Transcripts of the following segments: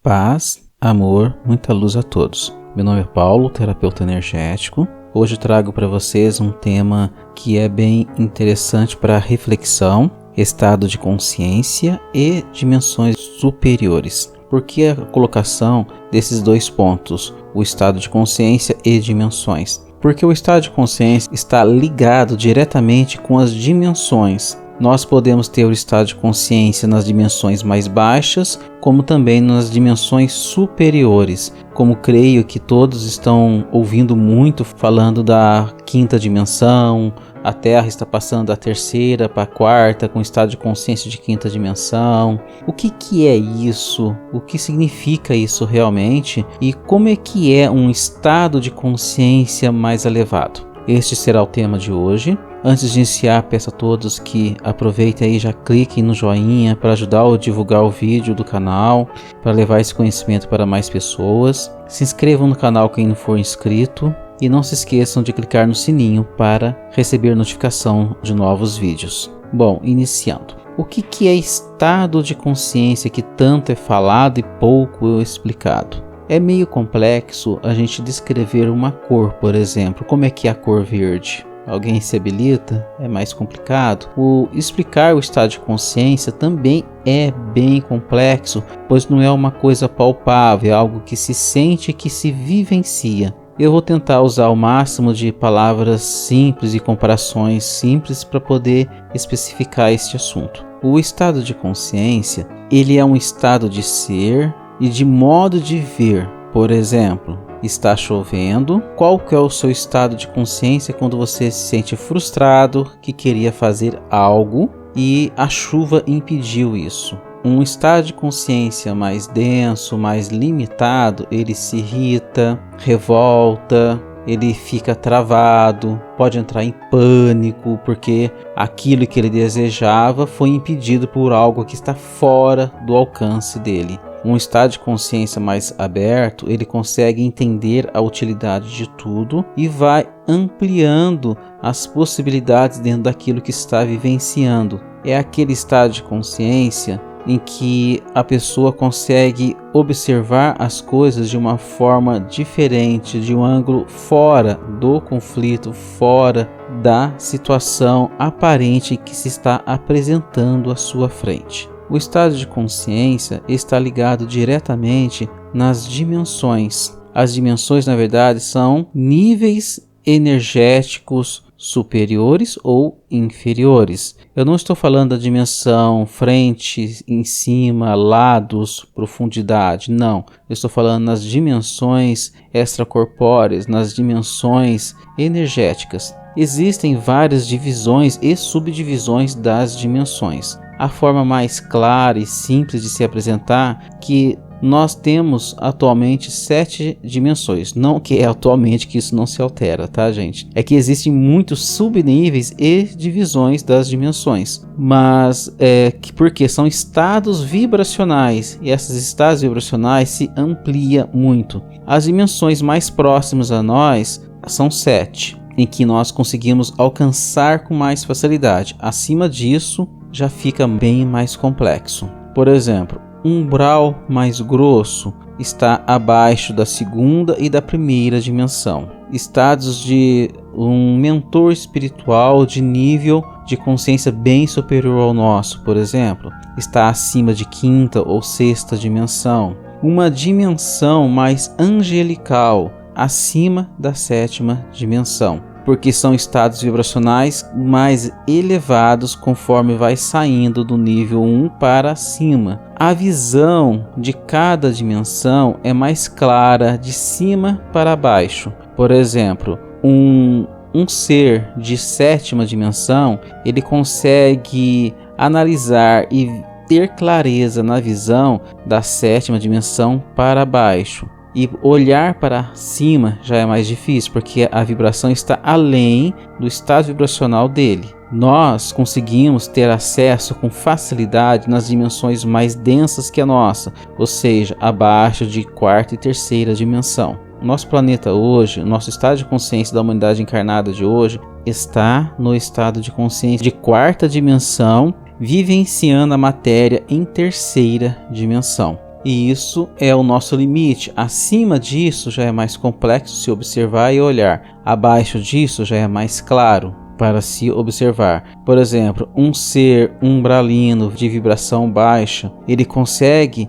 Paz, amor, muita luz a todos. Meu nome é Paulo, terapeuta energético. Hoje trago para vocês um tema que é bem interessante para reflexão, estado de consciência e dimensões superiores. Por que a colocação desses dois pontos, o estado de consciência e dimensões? Porque o estado de consciência está ligado diretamente com as dimensões. Nós podemos ter o estado de consciência nas dimensões mais baixas, como também nas dimensões superiores. Como creio que todos estão ouvindo muito falando da quinta dimensão, a Terra está passando da terceira para a quarta com estado de consciência de quinta dimensão. O que é isso? O que significa isso realmente? E como é que é um estado de consciência mais elevado? Este será o tema de hoje. Antes de iniciar, peço a todos que aproveitem aí e já cliquem no joinha para ajudar a divulgar o vídeo do canal, para levar esse conhecimento para mais pessoas. Se inscrevam no canal quem não for inscrito e não se esqueçam de clicar no sininho para receber notificação de novos vídeos. Bom, iniciando. O que é estado de consciência que tanto é falado e pouco explicado? É meio complexo a gente descrever uma cor, por exemplo. Como é que é a cor verde? Alguém se habilita? É mais complicado. Explicar o estado de consciência também é bem complexo, pois não é uma coisa palpável, é algo que se sente e que se vivencia. Eu vou tentar usar o máximo de palavras simples e comparações simples para poder especificar este assunto. O estado de consciência, ele é um estado de ser e de modo de ver. Por exemplo, está chovendo. Qual que é o seu estado de consciência quando você se sente frustrado, que queria fazer algo e a chuva impediu isso? Um estado de consciência mais denso, mais limitado, ele se irrita, revolta, ele fica travado, pode entrar em pânico, porque aquilo que ele desejava foi impedido por algo que está fora do alcance dele. Um estado de consciência mais aberto, ele consegue entender a utilidade de tudo e vai ampliando as possibilidades dentro daquilo que está vivenciando. É aquele estado de consciência em que a pessoa consegue observar as coisas de uma forma diferente, de um ângulo fora do conflito, fora da situação aparente que se está apresentando à sua frente. O estado de consciência está ligado diretamente nas dimensões. As dimensões, na verdade, são níveis energéticos superiores ou inferiores. Eu não estou falando da dimensão frente, em cima, lados, profundidade, não. Eu estou falando nas dimensões extracorpóreas, nas dimensões energéticas. Existem várias divisões e subdivisões das dimensões. A forma mais clara e simples de se apresentar que nós temos atualmente 7 dimensões. Não que é atualmente que isso não se altera, tá, gente? É que existem muitos subníveis e divisões das dimensões. Mas porque são estados vibracionais e esses estados vibracionais se ampliam muito. As dimensões mais próximas a nós são 7, em que nós conseguimos alcançar com mais facilidade. Acima disso, já fica bem mais complexo. Por exemplo, um umbral mais grosso está abaixo da segunda e da primeira dimensão. Estados de um mentor espiritual de nível de consciência bem superior ao nosso, por exemplo, está acima de quinta ou sexta dimensão. Uma dimensão mais angelical acima da sétima dimensão, porque são estados vibracionais mais elevados conforme vai saindo do nível 1 para cima. A visão de cada dimensão é mais clara de cima para baixo. Por exemplo, um ser de sétima dimensão, ele consegue analisar e ter clareza na visão da sétima dimensão para baixo. E olhar para cima já é mais difícil, porque a vibração está além do estado vibracional dele. Nós conseguimos ter acesso com facilidade nas dimensões mais densas que a nossa, ou seja, abaixo de quarta e terceira dimensão. Nosso planeta hoje, nosso estado de consciência da humanidade encarnada de hoje, está no estado de consciência de quarta dimensão, vivenciando a matéria em terceira dimensão. e isso é o nosso limite. Acima disso já é mais complexo se observar e olhar. Abaixo disso já é mais claro para se observar. Por exemplo, um ser umbralino de vibração baixa, ele consegue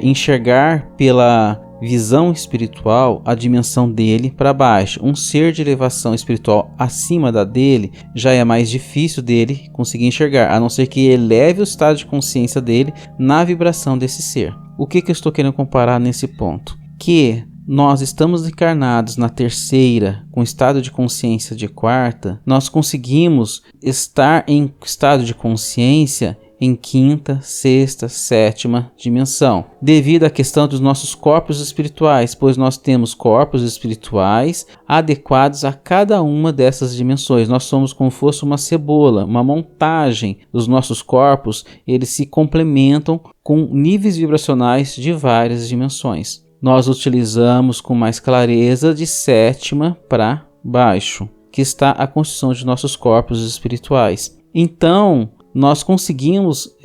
enxergar pela visão espiritual a dimensão dele para baixo. Um ser de elevação espiritual acima da dele já é mais difícil dele conseguir enxergar, a não ser que eleve o estado de consciência dele na vibração desse ser. O que eu estou querendo comparar nesse ponto? Que nós estamos encarnados na terceira, com estado de consciência de quarta, nós conseguimos estar em estado de consciência em quinta, sexta, sétima dimensão, devido à questão dos nossos corpos espirituais, pois nós temos corpos espirituais adequados a cada uma dessas dimensões. Nós somos como se fosse uma cebola, uma montagem dos nossos corpos, eles se complementam com níveis vibracionais de várias dimensões. Nós utilizamos com mais clareza de sétima para baixo, que está a constituição de nossos corpos espirituais. Então, nós conseguimos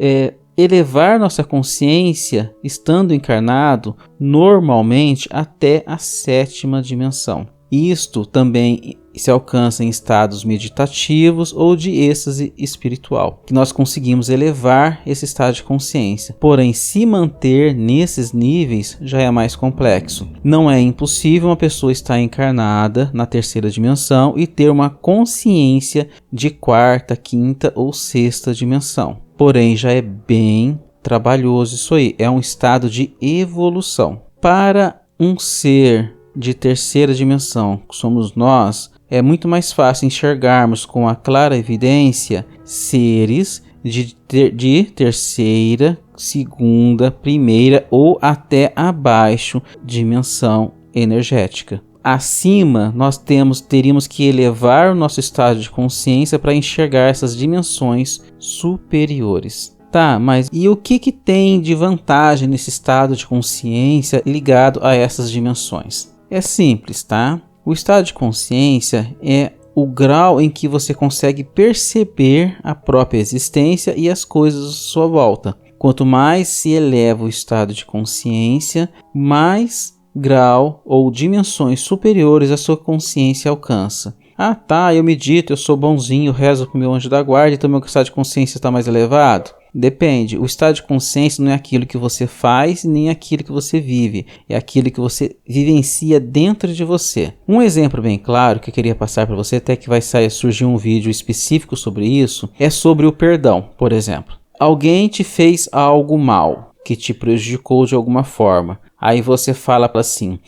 elevar nossa consciência, estando encarnado, normalmente até a sétima dimensão. Isto também se alcança em estados meditativos ou de êxtase espiritual, que nós conseguimos elevar esse estado de consciência. Porém, se manter nesses níveis já é mais complexo. Não é impossível uma pessoa estar encarnada na terceira dimensão e ter uma consciência de quarta, quinta ou sexta dimensão. Porém, já é bem trabalhoso isso aí. É um estado de evolução. Para um ser de terceira dimensão, que somos nós, é muito mais fácil enxergarmos com a clara evidência seres de terceira, segunda, primeira ou até abaixo dimensão energética. Acima, nós teríamos que elevar o nosso estado de consciência para enxergar essas dimensões superiores. Tá, mas e o que tem de vantagem nesse estado de consciência ligado a essas dimensões? É simples, tá? O estado de consciência é o grau em que você consegue perceber a própria existência e as coisas à sua volta. Quanto mais se eleva o estado de consciência, mais grau ou dimensões superiores a sua consciência alcança. Ah tá, eu medito, eu sou bonzinho, rezo para o meu anjo da guarda, então meu estado de consciência está mais elevado? Depende, o estado de consciência não é aquilo que você faz, nem aquilo que você vive, é aquilo que você vivencia dentro de você. Um exemplo bem claro que eu queria passar para você, até que vai surgir um vídeo específico sobre isso, é sobre o perdão, por exemplo. Alguém te fez algo mal, que te prejudicou de alguma forma, aí você fala assim,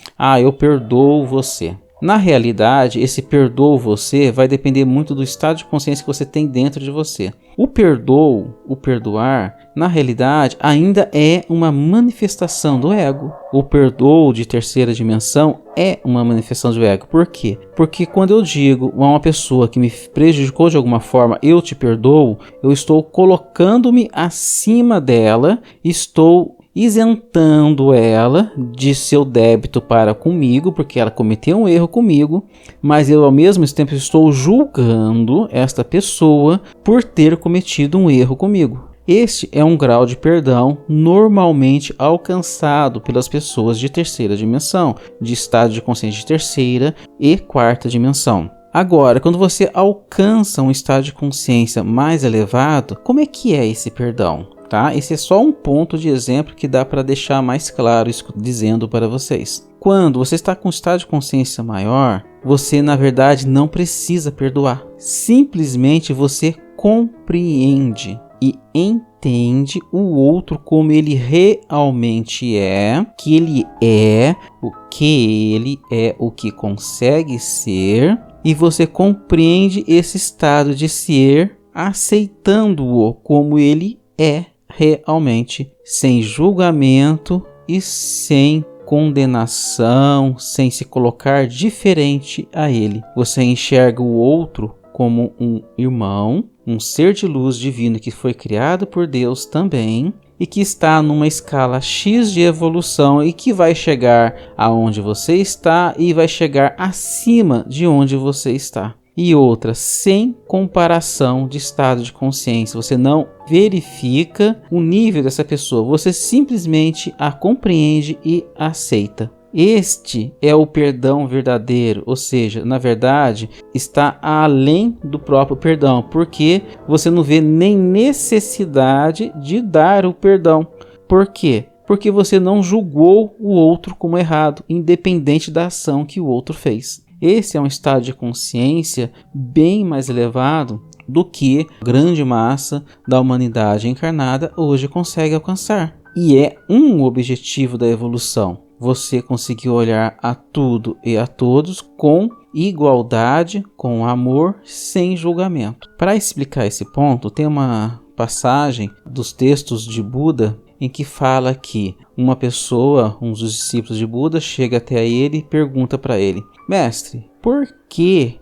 eu perdoo você. Na realidade, esse perdoo você vai depender muito do estado de consciência que você tem dentro de você. O perdoar, na realidade, ainda é uma manifestação do ego. O perdoo de terceira dimensão é uma manifestação do ego. Por quê? Porque quando eu digo a uma pessoa que me prejudicou de alguma forma, eu te perdoo, eu estou colocando-me acima dela, estou isentando ela de seu débito para comigo, porque ela cometeu um erro comigo, mas eu ao mesmo tempo estou julgando esta pessoa por ter cometido um erro comigo. Este é um grau de perdão normalmente alcançado pelas pessoas de terceira dimensão, de estado de consciência de terceira e quarta dimensão. Agora, quando você alcança um estado de consciência mais elevado, como é que é esse perdão? Tá? Esse é só um ponto de exemplo que dá para deixar mais claro isso dizendo para vocês. Quando você está com um estado de consciência maior, você na verdade não precisa perdoar. Simplesmente você compreende e entende o outro como ele realmente é, que ele é o que consegue ser, e você compreende esse estado de ser aceitando-o como ele é realmente, sem julgamento e sem condenação, sem se colocar diferente a ele. Você enxerga o outro como um irmão, um ser de luz divino que foi criado por Deus também e que está numa escala X de evolução e que vai chegar aonde você está e vai chegar acima de onde você está. e outra sem comparação de estado de consciência. Você não verifica o nível dessa pessoa, você simplesmente a compreende e aceita. Este é o perdão verdadeiro, ou seja, na verdade, está além do próprio perdão, porque você não vê nem necessidade de dar o perdão. Por quê? Porque você não julgou o outro como errado, independente da ação que o outro fez. Esse é um estado de consciência bem mais elevado do que a grande massa da humanidade encarnada hoje consegue alcançar. E é um objetivo da evolução. Você conseguir olhar a tudo e a todos com igualdade, com amor, sem julgamento. Para explicar esse ponto, tem uma passagem dos textos de Buda em que fala que uma pessoa, um dos discípulos de Buda, chega até ele e pergunta para ele: Mestre, por que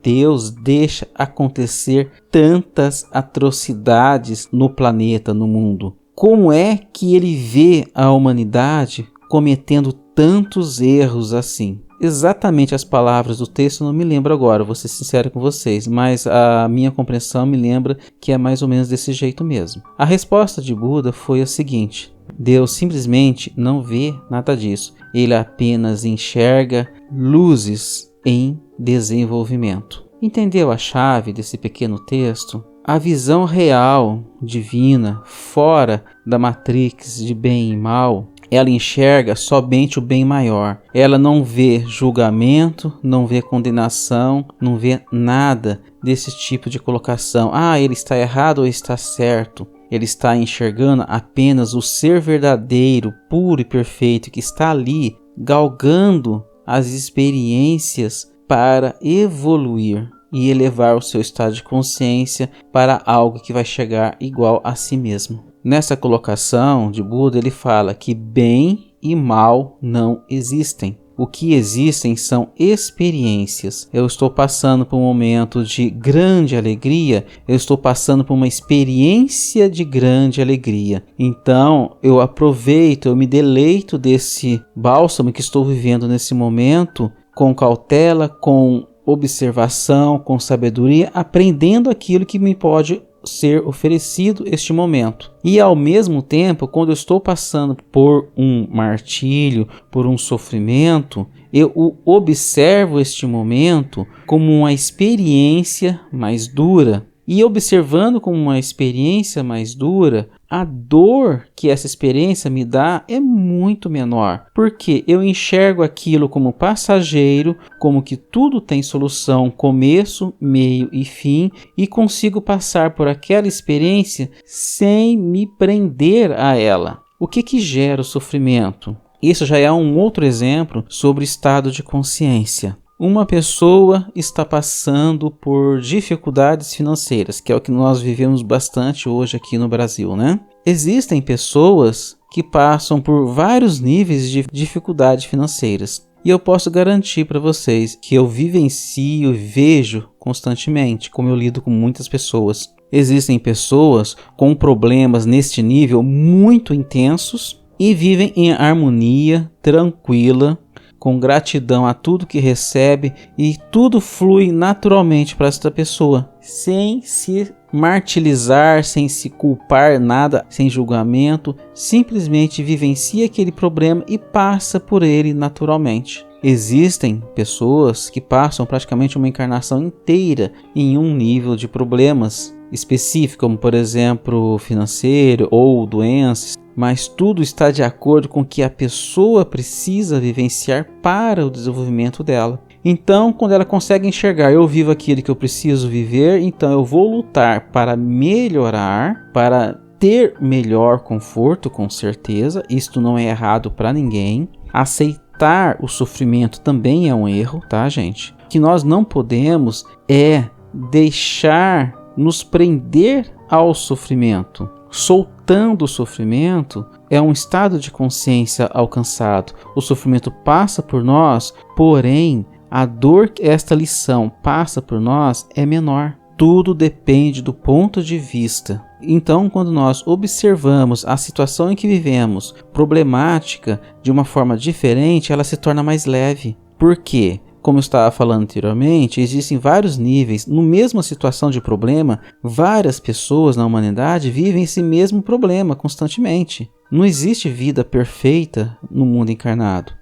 Deus deixa acontecer tantas atrocidades no planeta, no mundo? Como é que ele vê a humanidade cometendo tantos erros assim? Exatamente as palavras do texto eu não me lembro agora, vou ser sincero com vocês, mas a minha compreensão me lembra que é mais ou menos desse jeito mesmo. A resposta de Buda foi a seguinte: Deus simplesmente não vê nada disso, ele apenas enxerga luzes em desenvolvimento. Entendeu a chave desse pequeno texto? A visão real, divina, fora da matrix de bem e mal, ela enxerga somente o bem maior. Ela não vê julgamento, não vê condenação, não vê nada desse tipo de colocação. Ele está errado ou está certo. Ele está enxergando apenas o ser verdadeiro, puro e perfeito que está ali, galgando as experiências para evoluir e elevar o seu estado de consciência para algo que vai chegar igual a si mesmo. Nessa colocação de Buda, ele fala que bem e mal não existem. O que existem são experiências. Eu estou passando por um momento de grande alegria, eu estou passando por uma experiência de grande alegria. Então, eu aproveito, eu me deleito desse bálsamo que estou vivendo nesse momento, com cautela, com observação, com sabedoria, aprendendo aquilo que me pode ser oferecido este momento. E ao mesmo tempo, quando eu estou passando por um martírio, por um sofrimento, eu observo este momento como uma experiência mais dura. E observando como uma experiência mais dura, a dor que essa experiência me dá é muito menor, porque eu enxergo aquilo como passageiro, como que tudo tem solução, começo, meio e fim, e consigo passar por aquela experiência sem me prender a ela. O que gera o sofrimento? Isso já é um outro exemplo sobre estado de consciência. Uma pessoa está passando por dificuldades financeiras, que é o que nós vivemos bastante hoje aqui no Brasil, né? Existem pessoas que passam por vários níveis de dificuldades financeiras. E eu posso garantir para vocês que eu vivencio e vejo constantemente, como eu lido com muitas pessoas. Existem pessoas com problemas neste nível muito intensos e vivem em harmonia, tranquila, com gratidão a tudo que recebe, e tudo flui naturalmente para esta pessoa, sem se martirizar, sem se culpar nada, sem julgamento, simplesmente vivencia aquele problema e passa por ele naturalmente. Existem pessoas que passam praticamente uma encarnação inteira em um nível de problemas específico, como por exemplo financeiro ou doenças, mas tudo está de acordo com o que a pessoa precisa vivenciar para o desenvolvimento dela. Então, quando ela consegue enxergar, eu vivo aquilo que eu preciso viver, então eu vou lutar para melhorar, para ter melhor conforto, com certeza. Isto não é errado para ninguém. Aceitar o sofrimento também é um erro, tá, gente? O que nós não podemos é deixar nos prender ao sofrimento. Soltando o sofrimento é um estado de consciência alcançado. O sofrimento passa por nós, porém a dor que esta lição passa por nós é menor. Tudo depende do ponto de vista. Então, quando nós observamos a situação em que vivemos, problemática, de uma forma diferente, ela se torna mais leve. Por quê? como eu estava falando anteriormente, existem vários níveis. No mesma situação de problema, várias pessoas na humanidade vivem esse mesmo problema constantemente. Não existe vida perfeita no mundo encarnado.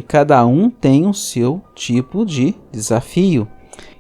Cada um tem o seu tipo de desafio.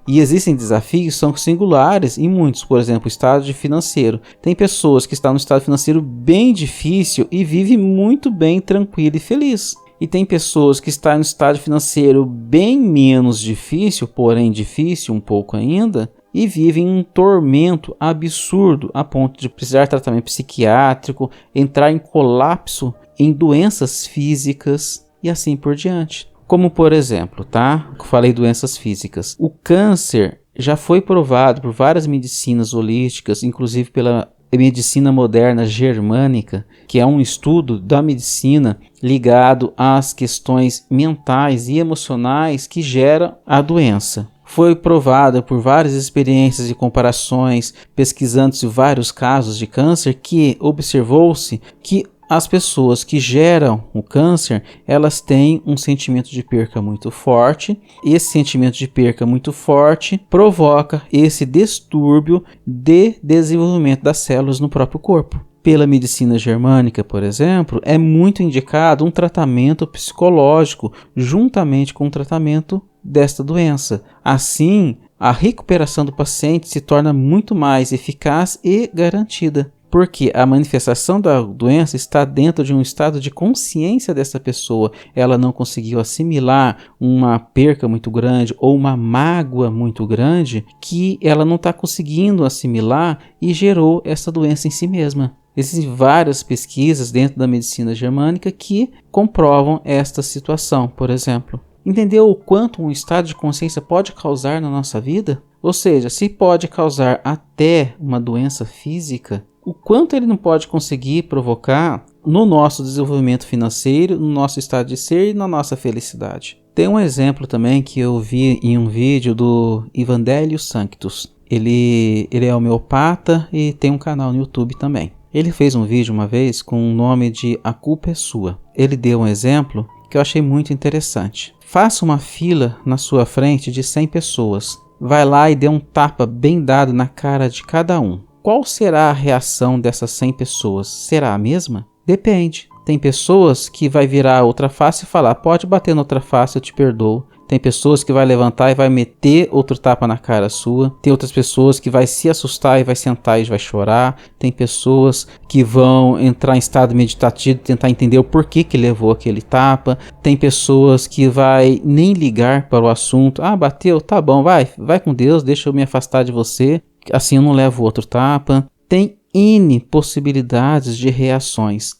E existem desafios que são singulares em muitos, por exemplo, o estado financeiro. Tem pessoas que estão no estado financeiro bem difícil e vivem muito bem, tranquilo e feliz. E tem pessoas que estão no estado financeiro bem menos difícil, porém difícil um pouco ainda, e vivem um tormento absurdo a ponto de precisar de tratamento psiquiátrico, entrar em colapso, em doenças físicas e assim por diante. Como por exemplo, eu falei doenças físicas. O câncer já foi provado por várias medicinas holísticas, inclusive pela medicina moderna germânica, que é um estudo da medicina ligado às questões mentais e emocionais que geram a doença. Foi provada por várias experiências e comparações, pesquisando-se vários casos de câncer, que observou-se que as pessoas que geram o câncer, elas têm um sentimento de perca muito forte. Esse sentimento de perca muito forte provoca esse distúrbio de desenvolvimento das células no próprio corpo. Pela medicina germânica, por exemplo, é muito indicado um tratamento psicológico juntamente com o tratamento desta doença. Assim, a recuperação do paciente se torna muito mais eficaz e garantida. Porque a manifestação da doença está dentro de um estado de consciência dessa pessoa. Ela não conseguiu assimilar uma perca muito grande ou uma mágoa muito grande que ela não está conseguindo assimilar e gerou essa doença em si mesma. Existem várias pesquisas dentro da medicina germânica que comprovam esta situação, por exemplo. Entendeu o quanto um estado de consciência pode causar na nossa vida? Ou seja, se pode causar até uma doença física, o quanto ele não pode conseguir provocar no nosso desenvolvimento financeiro, no nosso estado de ser e na nossa felicidade. Tem um exemplo também que eu vi em um vídeo do Evangelhos Sanctus. Ele é homeopata e tem um canal no YouTube também. Ele fez um vídeo uma vez com o nome de A Culpa é Sua. Ele deu um exemplo que eu achei muito interessante. Faça uma fila na sua frente de 100 pessoas. Vai lá e dê um tapa bem dado na cara de cada um. Qual será a reação dessas 100 pessoas? Será a mesma? Depende. Tem pessoas que vai virar a outra face e falar, pode bater na outra face, eu te perdoo. Tem pessoas que vai levantar e vai meter outro tapa na cara sua. Tem outras pessoas que vai se assustar e vai sentar e vai chorar. Tem pessoas que vão entrar em estado meditativo e tentar entender o porquê que levou aquele tapa. Tem pessoas que vai nem ligar para o assunto. Ah, bateu? Tá bom, vai com Deus, deixa eu me afastar de você. Assim eu não levo outro tapa. Tem N possibilidades de reações.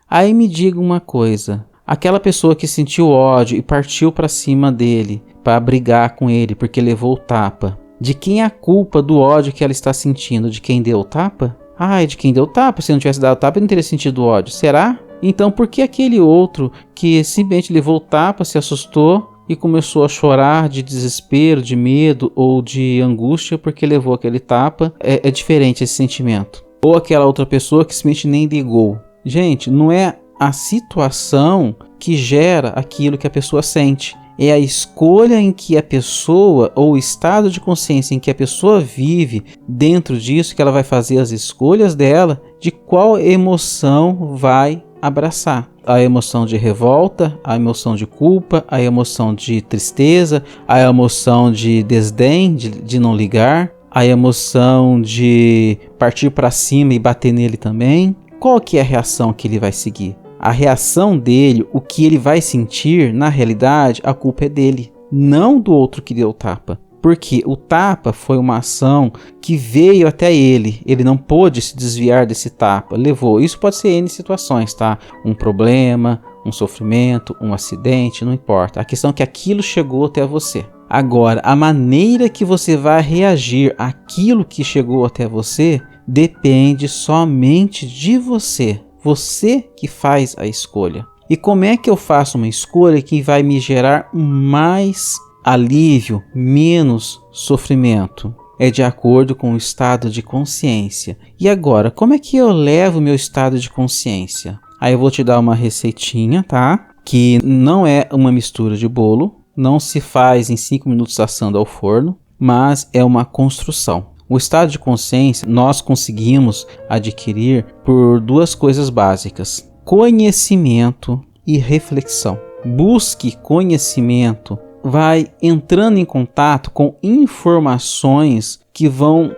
Aí me diga uma coisa. Aquela pessoa que sentiu ódio e partiu para cima dele para brigar com ele porque levou o tapa. De quem é a culpa do ódio que ela está sentindo? De quem deu o tapa? Ah, é de quem deu o tapa. Se não tivesse dado o tapa, ele não teria sentido ódio. Será? Então por que aquele outro que simplesmente levou o tapa, se assustou e começou a chorar de desespero, de medo ou de angústia porque levou aquele tapa? É diferente esse sentimento. Ou aquela outra pessoa que simplesmente nem ligou. Gente, não é a situação que gera aquilo que a pessoa sente. É a escolha em que a pessoa, ou o estado de consciência em que a pessoa vive dentro disso, que ela vai fazer as escolhas dela, de qual emoção vai abraçar. A emoção de revolta, a emoção de culpa, a emoção de tristeza, a emoção de desdém, de não ligar, a emoção de partir para cima e bater nele também. Qual que é a reação que ele vai seguir? A reação dele, o que ele vai sentir, na realidade, a culpa é dele, não do outro que deu o tapa. Porque o tapa foi uma ação que veio até ele. Ele não pôde se desviar desse tapa. Levou. Isso pode ser N situações, tá? Um problema, um sofrimento, um acidente, não importa. A questão é que aquilo chegou até você. Agora, a maneira que você vai reagir àquilo que chegou até você depende somente de você. Você que faz a escolha. E como é que eu faço uma escolha que vai me gerar mais alívio, menos sofrimento? É de acordo com o estado de consciência. E agora, como é que eu levo o meu estado de consciência? Aí eu vou te dar uma receitinha, tá? Que não é uma mistura de bolo, não se faz em 5 minutos assando ao forno, mas é uma construção. O estado de consciência nós conseguimos adquirir por 2 coisas básicas: conhecimento e reflexão. Busque conhecimento, vai entrando em contato com informações que vão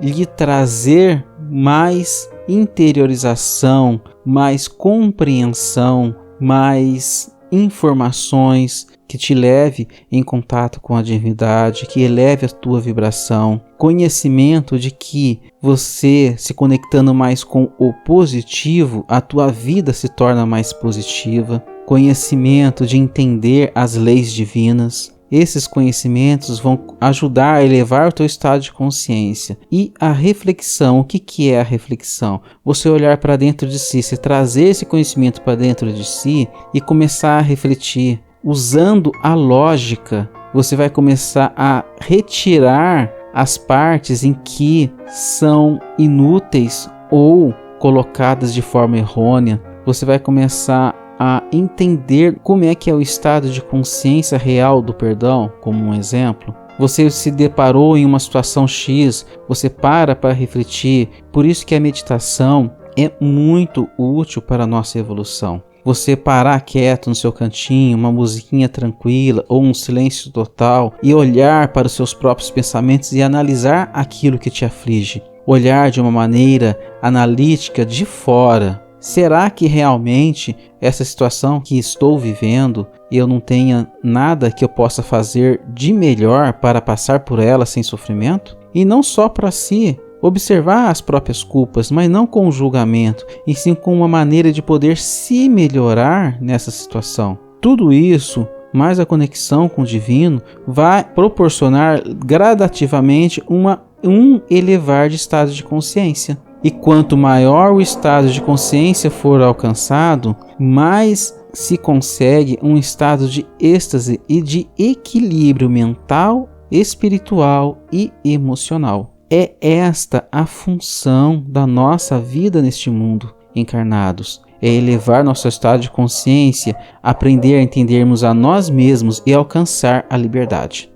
lhe trazer mais interiorização, mais compreensão, mais informações que te leve em contato com a divindade, que eleve a tua vibração. Conhecimento de que você, se conectando mais com o positivo, a tua vida se torna mais positiva. Conhecimento de entender as leis divinas. Esses conhecimentos vão ajudar a elevar o teu estado de consciência. E a reflexão, o que é a reflexão? Você olhar para dentro de si, você trazer esse conhecimento para dentro de si e começar a refletir. Usando a lógica, você vai começar a retirar as partes em que são inúteis ou colocadas de forma errônea. Você vai começar a entender como é que é o estado de consciência real do perdão, como um exemplo. Você se deparou em uma situação X, você para refletir. Por isso que a meditação é muito útil para a nossa evolução. Você parar quieto no seu cantinho, uma musiquinha tranquila ou um silêncio total e olhar para os seus próprios pensamentos e analisar aquilo que te aflige. Olhar de uma maneira analítica de fora. Será que realmente essa situação que estou vivendo, eu não tenha nada que eu possa fazer de melhor para passar por ela sem sofrimento? E não só para si. Observar as próprias culpas, mas não com julgamento, e sim com uma maneira de poder se melhorar nessa situação. Tudo isso, mais a conexão com o divino, vai proporcionar gradativamente um elevar de estado de consciência. E quanto maior o estado de consciência for alcançado, mais se consegue um estado de êxtase e de equilíbrio mental, espiritual e emocional. É esta a função da nossa vida neste mundo encarnados. É elevar nosso estado de consciência, aprender a entendermos a nós mesmos e alcançar a liberdade.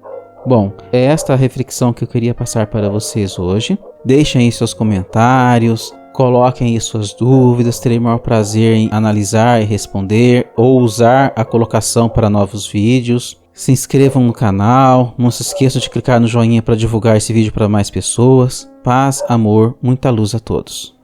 Bom, é esta a reflexão que eu queria passar para vocês hoje. Deixem aí seus comentários, coloquem aí suas dúvidas, terei o maior prazer em analisar e responder ou usar a colocação para novos vídeos. Se inscrevam no canal, não se esqueçam de clicar no joinha para divulgar esse vídeo para mais pessoas. Paz, amor, muita luz a todos.